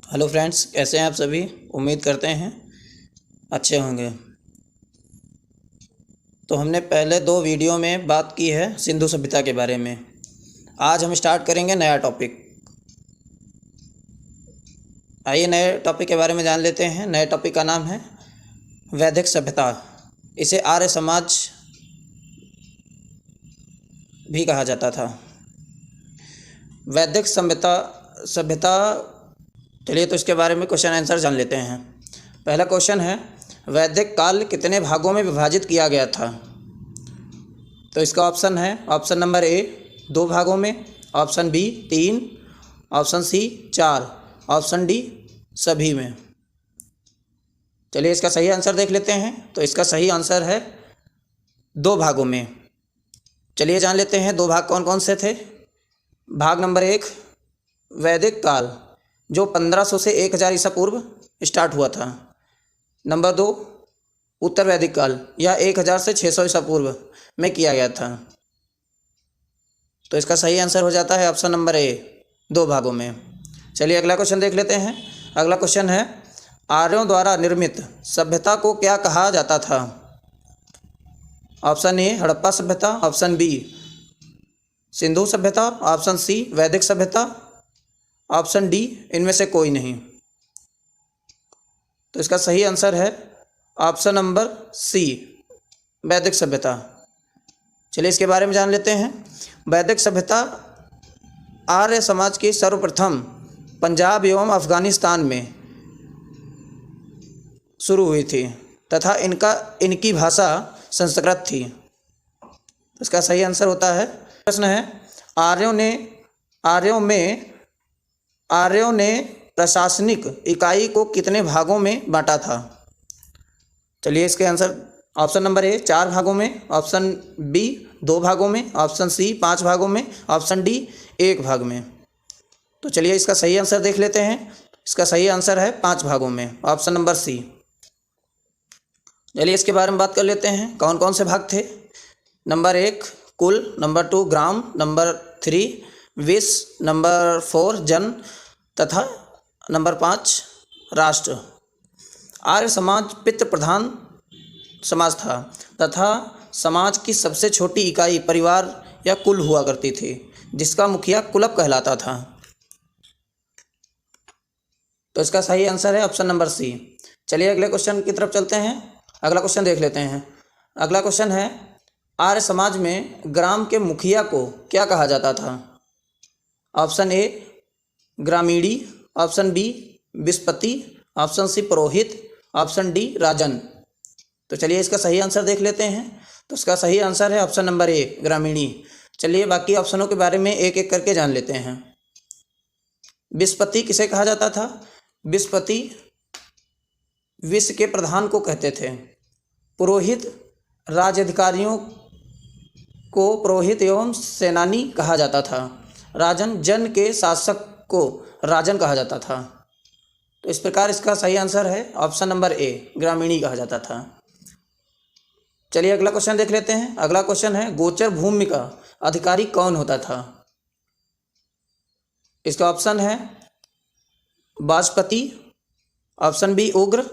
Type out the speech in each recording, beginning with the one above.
Hello friends, कैसे हैं आप सभी। उम्मीद करते हैं अच्छे होंगे। तो हमने पहले 2 वीडियो में बात की है सिंधु सभ्यता के बारे में। आज हम स्टार्ट करेंगे नया टॉपिक। आइए नए टॉपिक के बारे में जान लेते हैं। नए टॉपिक का नाम है वैदिक सभ्यता। इसे आर्य समाज भी कहा जाता था। वैदिक सभ्यता सभ्यता चलिए तो इसके बारे में क्वेश्चन आंसर जान लेते हैं। पहला क्वेश्चन है, वैदिक काल कितने भागों में विभाजित किया गया था। तो इसका ऑप्शन है, ऑप्शन नंबर ए 2 भागों में, option B 3, option C 4, option D सभी में। चलिए इसका सही आंसर देख लेते हैं। तो इसका सही आंसर है 2 भागों में। चलिए जान लेते हैं 2 भाग कौन कौन से थे। भाग नंबर 1 वैदिक काल, जो 1500 से 1000 ईसा पूर्व स्टार्ट हुआ था। नंबर 2 उत्तर वैदिक काल, यह 1000 से 600 ईसा पूर्व में किया गया था। तो इसका सही आंसर हो जाता है ऑप्शन नंबर ए 2 भागों में। चलिए अगला क्वेश्चन देख लेते हैं। अगला क्वेश्चन है, आर्यों द्वारा निर्मित सभ्यता को क्या कहा जाता था। ऑप्शन ए हड़प्पा सभ्यता, ऑप्शन बी सिंधु सभ्यता, ऑप्शन सी वैदिक सभ्यता, ऑप्शन डी इनमें से कोई नहीं। तो इसका सही आंसर है ऑप्शन नंबर सी वैदिक सभ्यता। चलिए इसके बारे में जान लेते हैं। वैदिक सभ्यता आर्य समाज की सर्वप्रथम पंजाब एवं अफगानिस्तान में शुरू हुई थी तथा इनकी भाषा संस्कृत थी। इसका सही आंसर होता है, प्रश्न है, आर्यों ने प्रशासनिक इकाई को कितने भागों में बांटा था। चलिए इसके आंसर, ऑप्शन नंबर ए 4 भागों में, ऑप्शन बी 2 भागों में, ऑप्शन सी 5 भागों में, ऑप्शन डी 1 भाग में। तो चलिए इसका सही आंसर देख लेते हैं। इसका सही आंसर है 5 भागों में, ऑप्शन नंबर सी। चलिए इसके बारे में बात कर लेते हैं, कौन कौन से भाग थे। नंबर 1 कुल, नंबर 2 ग्राम, नंबर 3 विष, नंबर 4 जन तथा नंबर 5 राष्ट्र। आर्य समाज पितृ प्रधान समाज था तथा समाज की सबसे छोटी इकाई परिवार या कुल हुआ करती थी, जिसका मुखिया कुलप कहलाता था। तो इसका सही आंसर है ऑप्शन नंबर सी। चलिए अगले क्वेश्चन की तरफ चलते हैं। अगला क्वेश्चन देख लेते हैं। अगला क्वेश्चन है, आर्य समाज में ग्राम के मुखिया को क्या कहा जाता था। ऑप्शन ए ग्रामीणी, ऑप्शन बी विस्पति, ऑप्शन सी पुरोहित, ऑप्शन डी राजन। तो चलिए इसका सही आंसर देख लेते हैं। तो इसका सही आंसर है ऑप्शन नंबर ए ग्रामीणी। चलिए बाकी ऑप्शनों के बारे में एक एक करके जान लेते हैं। विस्पति किसे कहा जाता था। विस्पति विष के प्रधान को कहते थे। पुरोहित राज-अधिकारियों को पुरोहित एवं सेनानी कहा जाता था। राजन जन के शासक को राजन कहा जाता था। तो इस प्रकार इसका सही आंसर है ऑप्शन नंबर ए ग्रामीणी कहा जाता था। चलिए अगला क्वेश्चन देख लेते हैं। अगला क्वेश्चन है, गोचर भूमि का अधिकारी कौन होता था। इसका ऑप्शन है वाजपति, ऑप्शन बी उग्र,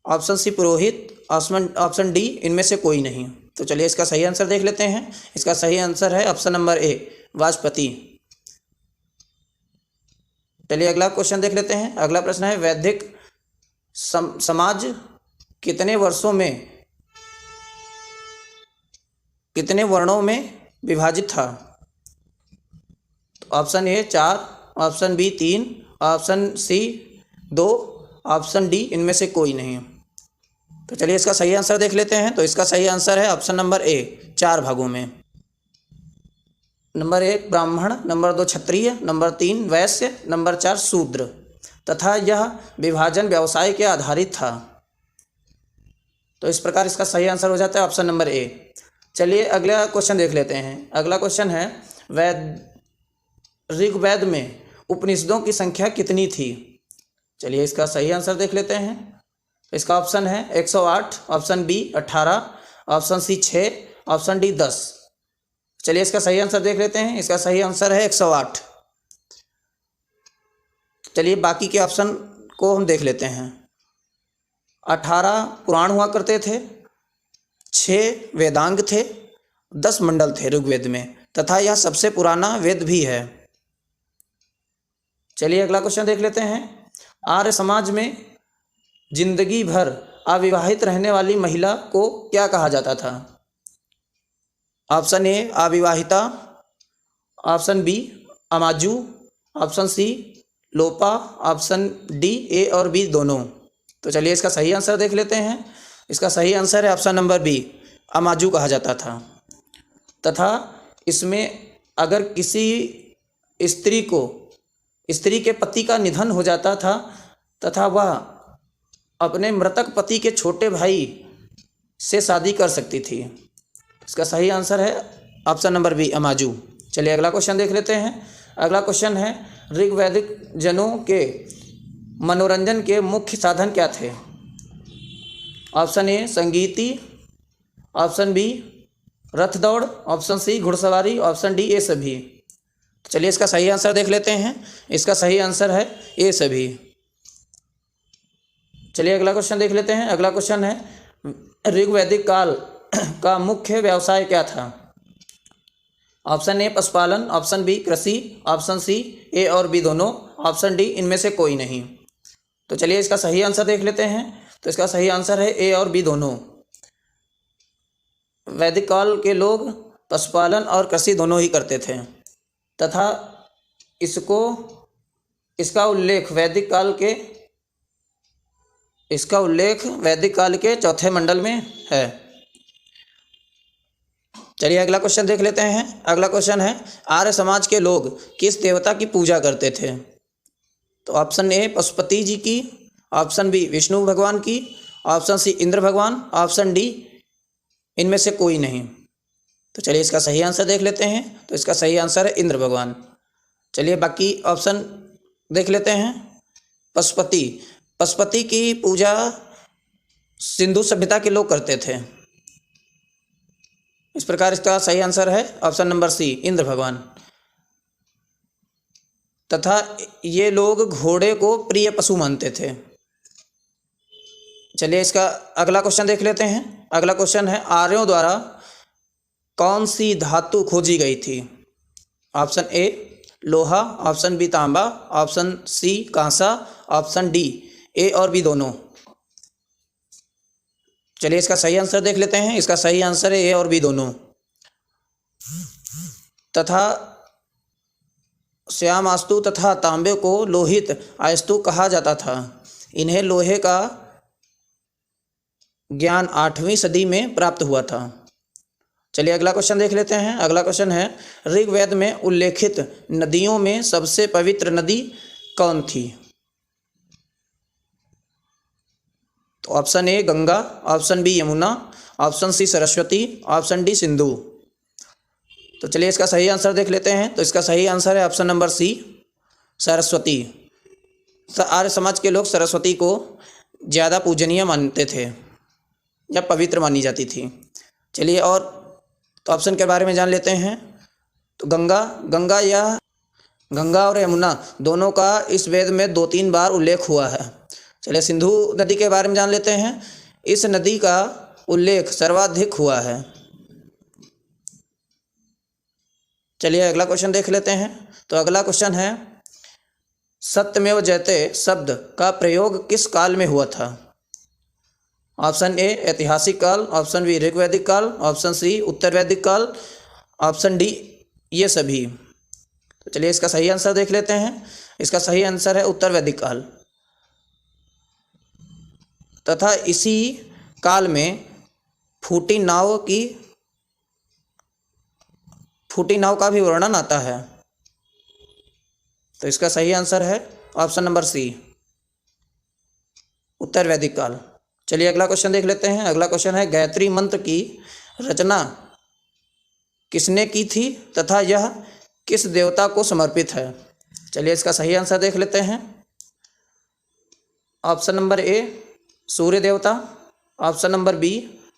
ऑप्शन सी पुरोहित, ऑप्शन डी इनमें से कोई नहीं। तो चलिए इसका सही आंसर देख लेते हैं। इसका सही आंसर है ऑप्शन नंबर ए वाजपति। चलिए अगला क्वेश्चन देख लेते हैं। अगला प्रश्न है, वैदिक समाज कितने वर्णों में विभाजित था। तो option A 4, option B 3, option C 2, option D इनमें से कोई नहीं। तो चलिए इसका सही आंसर देख लेते हैं। तो इसका सही आंसर है ऑप्शन नंबर ए 4 भागों में। नंबर 1 ब्राह्मण, नंबर 2 क्षत्रिय, नंबर 3 वैश्य, नंबर 4 शूद्र तथा यह विभाजन व्यवसाय के आधारित था। तो इस प्रकार इसका सही आंसर हो जाता है ऑप्शन नंबर ए। चलिए अगला क्वेश्चन देख लेते हैं। अगला क्वेश्चन है, ऋग्वेद में उपनिषदों की संख्या कितनी थी। चलिए इसका सही आंसर देख लेते हैं। इसका ऑप्शन है 108, option B 18, option C 6, option D 10। चलिए इसका सही आंसर देख लेते हैं। इसका सही आंसर है 108। चलिए बाकी के ऑप्शन को हम देख लेते हैं। 18 पुराण हुआ करते थे, 6 वेदांग थे, 10 मंडल थे ऋग्वेद में, तथा यह सबसे पुराना वेद भी है। चलिए अगला क्वेश्चन देख लेते हैं। आर्य समाज में जिंदगी भर अविवाहित रहने वाली महिला को क्या कहा जाता था? ऑप्शन ए अविवाहिता, ऑप्शन बी अमाजू, ऑप्शन सी लोपा, ऑप्शन डी ए और बी दोनों। तो चलिए इसका सही आंसर देख लेते हैं। इसका सही आंसर है ऑप्शन नंबर बी, अमाजू कहा जाता था। तथा इसमें अगर किसी स्त्री के पति का निधन हो जाता था तथा वह अपने मृतक पति के छोटे भाई से शादी कर सकती थी। इसका सही आंसर है ऑप्शन नंबर बी, अमाजू। चलिए अगला क्वेश्चन देख लेते हैं। अगला क्वेश्चन है, ऋग्वैदिक जनों के मनोरंजन के मुख्य साधन क्या थे? Option A Sangiti, option B रथ दौड़, ऑप्शन सी घुड़सवारी, ऑप्शन डी ए सभी। चलिए इसका सही आंसर देख लेते हैं। इसका सही आंसर है ए सभी। चलिए अगला क्वेश्चन देख लेते हैं। अगला क्वेश्चन है, ऋग्वैदिक काल का मुख्य व्यवसाय क्या था? ऑप्शन ए पशुपालन, ऑप्शन बी कृषि, ऑप्शन सी ए और बी दोनों, ऑप्शन डी इनमें से कोई नहीं। तो चलिए इसका सही आंसर देख लेते हैं। तो इसका सही आंसर है ए और बी दोनों। वैदिक काल के लोग पशुपालन और कृषि दोनों ही करते थे तथा इसका उल्लेख वैदिक काल के चौथे मंडल में है। चलिए अगला क्वेश्चन देख लेते हैं। अगला क्वेश्चन है, आर्य समाज के लोग किस देवता की पूजा करते थे? तो ऑप्शन ए पशुपति जी की, ऑप्शन बी विष्णु भगवान की, ऑप्शन सी इंद्र भगवान, ऑप्शन डी इनमें से कोई नहीं। तो चलिए इसका सही आंसर देख लेते हैं। तो इसका सही आंसर है इंद्र भगवान। चलिए बाकी ऑप्शन देख लेते हैं। पशुपति की पूजा सिंधु सभ्यता के लोग करते थे। इस प्रकार इसका सही आंसर है ऑप्शन नंबर सी, इंद्र भगवान। तथा ये लोग घोड़े को प्रिय पशु मानते थे। चलिए इसका अगला क्वेश्चन देख लेते हैं। अगला क्वेश्चन है, आर्यों द्वारा कौन सी धातु खोजी गई थी? ऑप्शन ए लोहा, ऑप्शन बी तांबा, option C Kansa, option D A और बी दोनों। चलिए इसका सही आंसर देख लेते हैं। इसका सही आंसर है ए और बी दोनों। तथा श्यामास्तु तथा तांबे को लोहित आयस्तु कहा जाता था। इन्हें लोहे का ज्ञान 8वीं सदी में प्राप्त हुआ था। चलिए अगला क्वेश्चन देख लेते हैं। अगला क्वेश्चन है, ऋग्वेद में उल्लेखित नदियों में सबसे पवित्र नदी कौन थी? तो option A Ganga, option B Yamuna, option C Saraswati, option D Sindhu. तो चलिए इसका सही आंसर देख लेते हैं। तो इसका सही आंसर है ऑप्शन नंबर सी, सरस्वती। आर्य समाज के लोग सरस्वती को ज़्यादा पूजनीय मानते थे या पवित्र मानी जाती थी। चलिए और तो ऑप्शन के बारे में जान लेते हैं। तो गंगा और यमुना दोनों का इस वेद में 2-3 बार उल्लेख हुआ है। चलिए सिंधु नदी के बारे में जान लेते हैं। इस नदी का उल्लेख सर्वाधिक हुआ है। चलिए अगला क्वेश्चन देख लेते हैं। तो अगला क्वेश्चन है, सत्यमेव जयते शब्द का प्रयोग किस काल में हुआ था? ऑप्शन ए ऐतिहासिक काल, ऑप्शन बी ऋग्वैदिक काल, ऑप्शन सी उत्तर वैदिक काल, ऑप्शन डी ये सभी। तो चलिए इसका सही आंसर देख लेते हैं। इसका सही आंसर है उत्तर वैदिक काल। तथा इसी काल में फूटी नाव का भी वर्णन आता है। तो इसका सही आंसर है ऑप्शन नंबर सी, उत्तर वैदिक काल। चलिए अगला क्वेश्चन देख लेते हैं। अगला क्वेश्चन है, गायत्री मंत्र की रचना किसने की थी तथा यह किस देवता को समर्पित है? चलिए इसका सही आंसर देख लेते हैं। ऑप्शन नंबर ए सूर्य देवता, option number B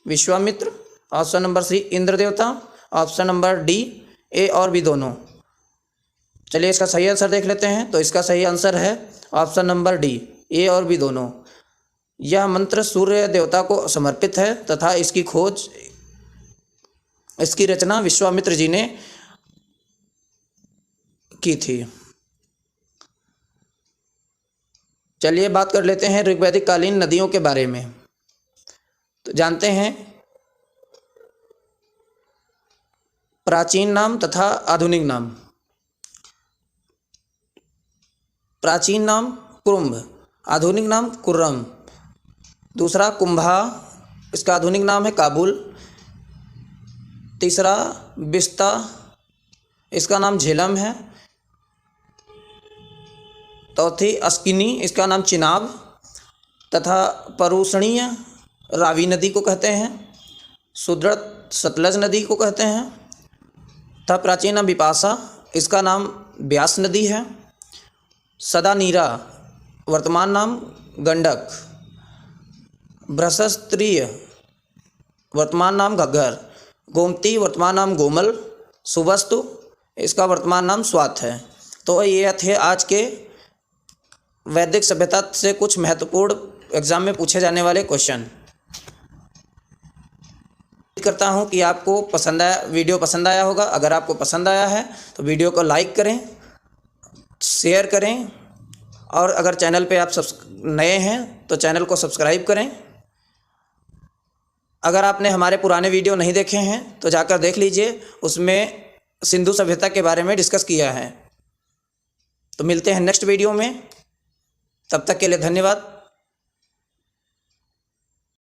Vishwamitra, option number C Indra देवता, ऑप्शन नंबर डी ए और बी दोनों। चलिए इसका सही आंसर देख लेते हैं। तो इसका सही आंसर है ऑप्शन नंबर डी, ए और बी दोनों। यह मंत्र सूर्य देवता को समर्पित है तथा इसकी रचना विश्वामित्र जी ने की थी। चलिए बात कर लेते हैं ऋग्वैदिक कालीन नदियों के बारे में। तो जानते हैं प्राचीन नाम तथा आधुनिक नाम। प्राचीन नाम कुरुम्भ, आधुनिक नाम कुर्रम। दूसरा कुंभा, इसका आधुनिक नाम है काबुल। तीसरा बिस्ता, इसका नाम झेलम है। चौथी अस्किनी, इसका नाम चिनाब तथा परुषणीय रावी नदी को कहते हैं। सुदृढ़ सतलज नदी को कहते हैं तथा प्राचीन नाम बिपाशा, इसका नाम ब्यास नदी है। सदा नीरा, वर्तमान नाम गंडक। बृहस्पत्रीय, वर्तमान नाम घग्गर। गोमती, वर्तमान नाम गोमल। सुबस्तु, इसका वर्तमान नाम स्वात है। तो ये थे आज के वैदिक सभ्यता से कुछ महत्वपूर्ण एग्जाम में पूछे जाने वाले क्वेश्चन। उम्मीद करता हूँ कि आपको वीडियो पसंद आया होगा। अगर आपको पसंद आया है तो वीडियो को लाइक करें, शेयर करें और अगर चैनल पे आप नए हैं तो चैनल को सब्सक्राइब करें। अगर आपने हमारे पुराने वीडियो नहीं देखे हैं तो जाकर देख लीजिए, उसमें सिंधु सभ्यता के बारे में डिस्कस किया है। तो मिलते हैं नेक्स्ट वीडियो में, तब तक के लिए धन्यवाद।